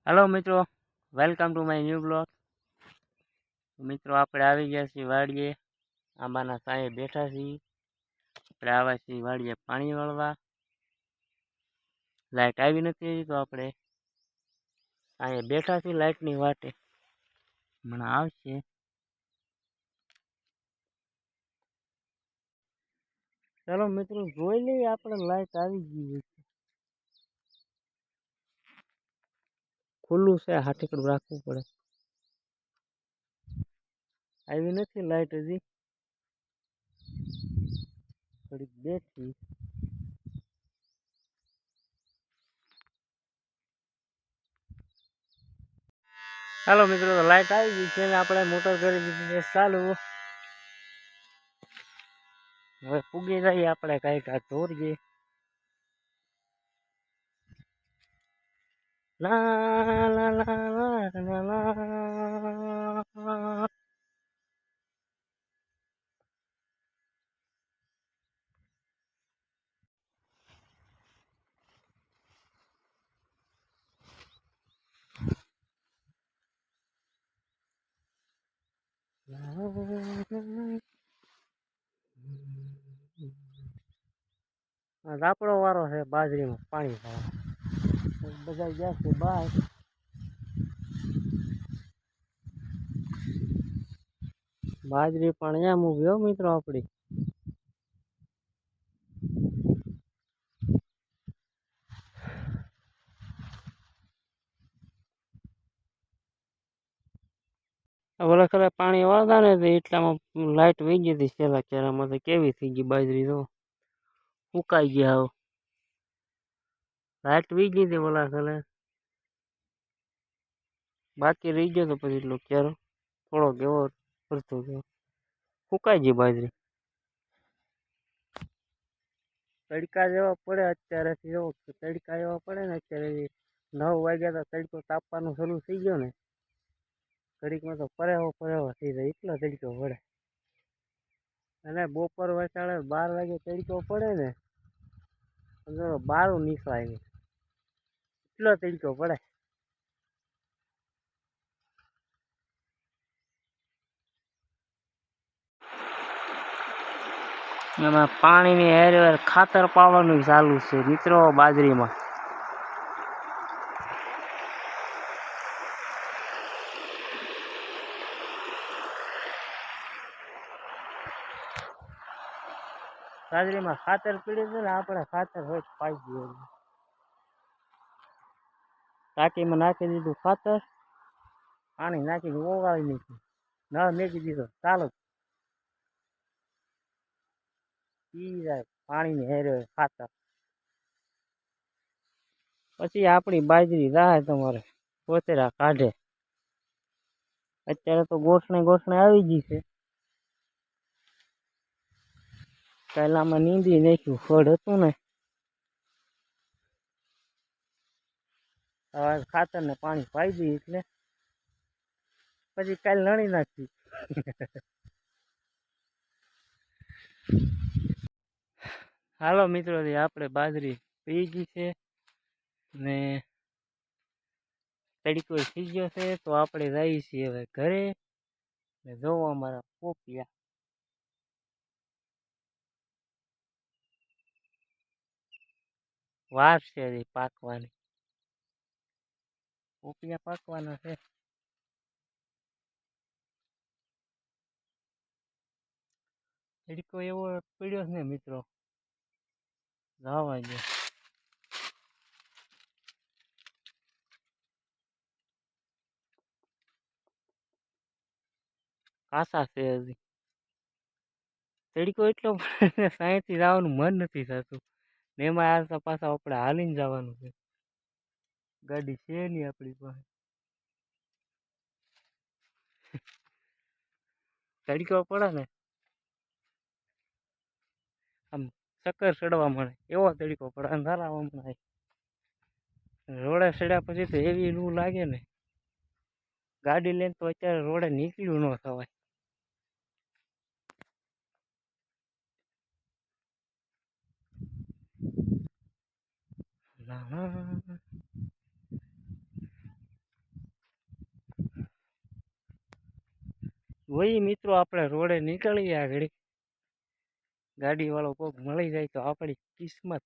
Hello मित्रों, welcome to my new blog. मित्रों આપણે આવી ગયા છીએ વાડીએ। આંબાના સાંયે બેઠા છીએ। આપણે આવ્યા છીએ વાડીએ પાણી વાળવા। લાઇટ આવી નથી હજી તો આપણે અહીંયા બેઠા છીએ લાઇટની વાટે। હમણાં આવશે। ચાલો મિત્રો જોઈ લઈએ આપણે લાઇટ આવી ગઈ છે। ખુલ્લું છે, હાથીકડું રાખવું પડે। આવી નથી લાઇટ હજી, થોડીક બેઠી। ચાલો મિત્રો તો લાઇટ આવી ગઈ છે ને આપણે મોટર કરી દીધી છે ચાલુ। હવે પૂગી જઈએ આપણે કાંઈક આ દોરીએ। લા લા લા લા લા રાપડો વારો છે બાજરીમાં પાણી ભરવા। બધા ગયા છે બહાર। બાજરી પણ એમ ઉભી હો મિત્રો આપણી। ઓલા ખરે પાણી વાળતા ને તો એટલામાં લાઇટ વહી ગઈ હતી છેલ્લા કેરામાં। તો કેવી થઈ ગઈ બાજરી, તો સુકાઈ ગયા હવે। લાઇટ વહી ગઈ હતી ઓલા ખરે, બાકી રહી ગયો તો પછી એટલો કેરો થોડોક એવો કરતો હતો, સુકાઈ ગઈ બાજરી। તડકા જેવા પડે અત્યારેથી, એવો તડકા એવા પડે ને અત્યારે 9 વાગ્યા તો તડકો તાપવાનું શરૂ થઈ ગયો ને, ઘડીકમાં તો પરેવો થઈ જાય એટલો તડકો પડે। અને બપોર વચાળે 12 વાગે તડકો પડે ને, બારું નીકળાય એટલો તડકો પડે। એમાં પાણીની હેર ખાતર પાવાનું ચાલુ છે મિત્રો બાજરીમાં। બાજરીમાં ખાતર પીડ્યું છે ને, આપણે ખાતર હોય પાઈ ગયું, ટાંકીમાં નાખી દીધું ખાતર, પાણી નાખીને ઓગાળી નાખ્યું, નળ મેકી દીધો ચાલો પી જાય પાણીની હેર ખાતર। પછી આપણી બાજરી રાહે તમારે કોતરા કાઢે। અત્યારે તો ગોઠણે આવી ગઈ છે। પહેલામાં નીંદી નાખ્યું, ફળ હતું ને, હવે ખાતર ને પાણી પાઈ દઈએ એટલે પછી કાલ લણી નાખી। હાલો મિત્રો, આપણે બાજરી પી ગઈ છે ને તડકો થઈ ગયો છે, તો આપણે જઈએ છીએ હવે ઘરે ને જોવો અમારા પોપિયા। વાર છે હજી પાકવાની, પોપિયા પાકવાના છે। તડકો એવો પડ્યો ને મિત્રો, જવા દે। કાસા છે હજી, તડકો એટલો સાંયથી જવાનું મન નથી થતું ને, એમાં આવતા પાછા આપણે હાલીને જવાનું છે, ગાડી છે નહીં આપણી પાસે। તડકો પડે ને આમ ચક્કર ચડવા મળે એવો તડકો પડે, અંધારામાં હમણાં રોડે ચડ્યા પછી તો એવી લૂ લાગે ને, ગાડી લઈને તો અત્યારે રોડે નીકળ્યું ન થવાય। વહી મિત્રો આપણે રોડે નીકળીએ આગળ ગાડી વાળો કોક મળી જાય તો આપણી કિસ્મત.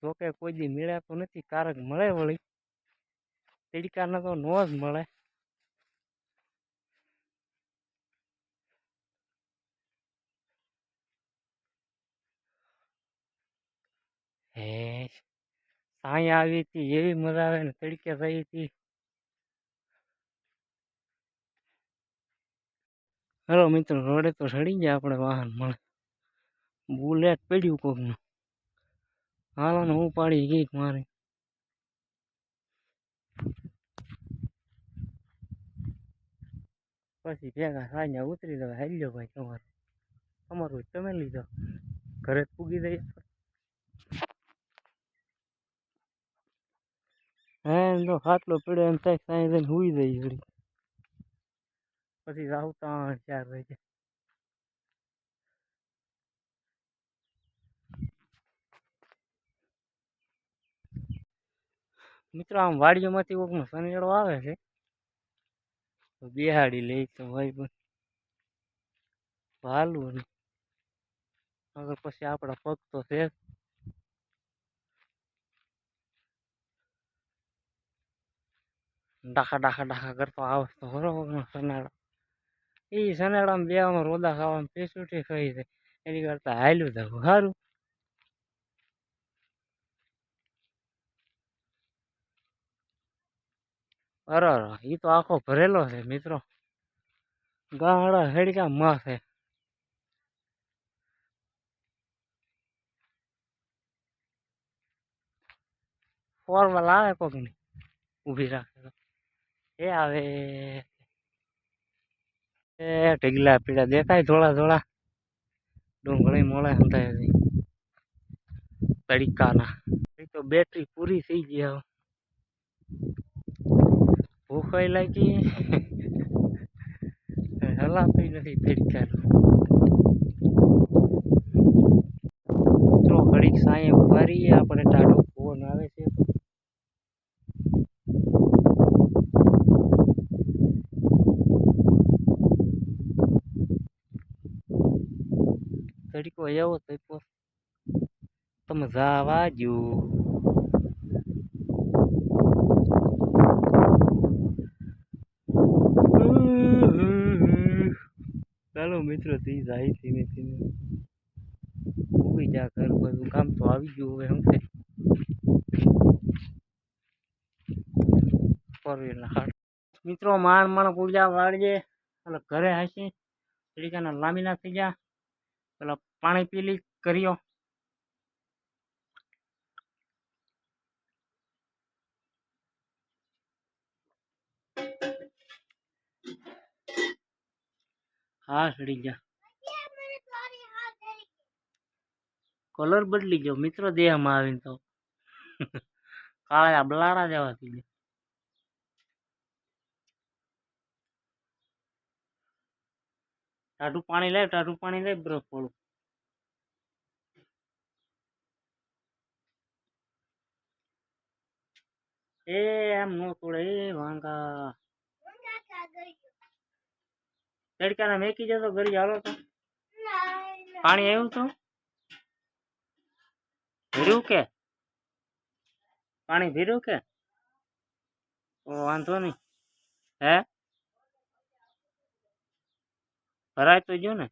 જોકે કોઈ દી મળ્યા તો નથી, કારક મળે વળી તડકાના તો નો જ મળે. હે સાંઈ આવી હતી એવી મજા આવે ને તડકે થઈ હતી. હેલો મિત્રો, રોડે તો ચડી ગયા આપણે વાહન મળે. બુલેટ પડ્યું કોકનું, હાલો ને ઉપાડી ગઈ મારી. પછી ભેગા સાંજે ઉતરી દવા હાલ્યો ભાઈ તમારું તમારું તમે લીધો ઘરે જ પૂગી દઈ. હા એમ તો ખાટલો પડ્યો એમ થાય સાંઈ જઈને હુઈ દઈ ઘડી, પછી જાવ તો 4 વાગે. મિત્રો આમ વાડીઓમાંથી કોકનો સનેડો આવે છે તો બિહાડી લે તો ભાઈ ભાલું ને અગર પછી આપણા પગ તો છે. ડાખા ડાખા ડાખા કરતો આવે તો બરોબર સનેડો. એ સનેડામાં બેવામાં રોદા ખાવામાં પેસુટી ખાઈ છે એની કરતા હાલ્યું થવું સારું. અરે એ તો આખો ભરેલો છે મિત્રો, ગાહડા હેડકા માં છે. ફોરવાલ આવે કોકની ઊભી રાખે તો એ આવે. એ ઢગલા પીડા દેખાય થોડા થોડા ડુંગળી મોળે હંધાય તડકાના. તો બેટરી પૂરી થઈ ગઈ, ભૂખાઈ લાગી હલાતી નથી તડકાનું. મિત્રો ઘડીક સાંયે ઉભા રહીએ આપણે, ટાઢો પવન આવે છે તો. તડકો એવો તડકો તમે જાવા જો. ચાલો મિત્રો તી જાય ધીમે ધીમે ઉભી જા ઘર બધું કામ તો આવી ગયું હવે શું છે. મિત્રો માણ પૂજા વાળીએ એટલે ઘરે હાસી તરીકાના લામીના થઈ ગયા. પેલા પાણી પીલી કર્યો. હા સડી ગયા, કલર બદલી ગયો મિત્રો દેહમાં આવીને તો કાળા બલાડા જેવા થઈ ગયા. ટાઢું પાણી લે બરફ વાળું. એ એમ નો તોડે એ વાંગા તડકાના મેકી જતો ઘરી હાલો તો. પાણી આવ્યું તો ભર્યું કે પાણી ભર્યું કે વાંધો નહીં. હે ભરાય તો જો ને,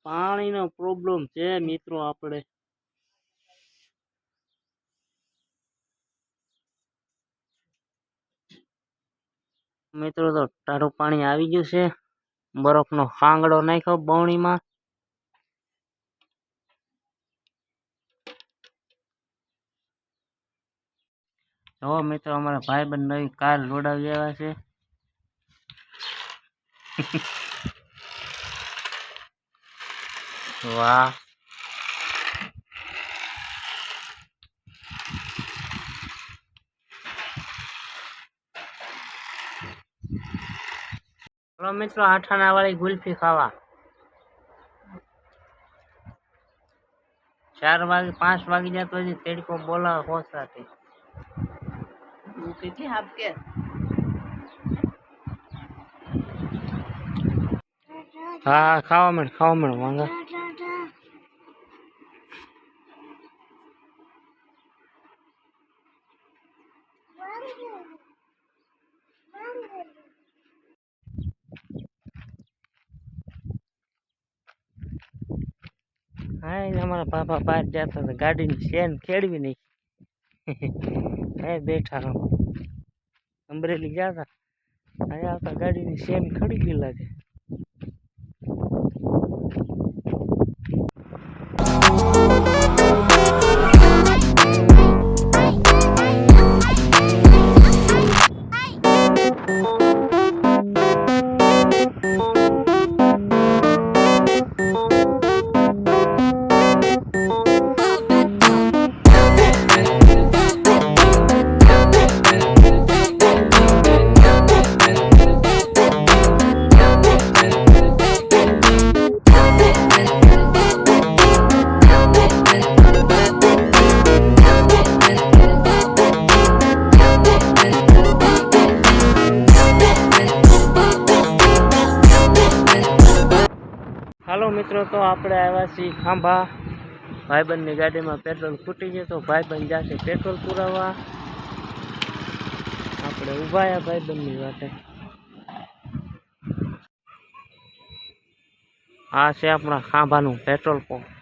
પાણીનો પ્રોબ્લેમ છે મિત્રો આપણે. મિત્રો તો ટાઢું પાણી આવી ગયું છે, બરફનો ખાંગડો નાખ્યો બવણીમાં. જો મિત્રો અમારા ભાઈબંધ નવી કાર લોડાવી આવ્યા છે. વાહ મિત્રો 8 આના વાળી ગુલ્ફી ખાવા 4 વાગે 5 વાગી જાય તો હજી તડકો બોલાવે હોસાથી. કેટલી આપકે હા ખાવા માંડ વાંગા. હા એને અમારા પાપા બહાર જતા હતા, ગાડીની ચેન ખેડવી નહીં. હે બેઠા રહો, અમરેલી ગયા હતા, અહીંયા આવતા ગાડીની ચેન ખડી ગઈ લાગે. હાલો મિત્રો, તો આપણે આવ્યા છીએ ખાંભા. ભાઈબંધની ગાડીમાં પેટ્રોલ ખૂટી ગયું તો ભાઈબંધ જશે પેટ્રોલ પુરાવવા. આપણે ઊભા આવ્યા ભાઈબંધની વાટે. આ છે આપણા ખાંભાનું પેટ્રોલ પંપ.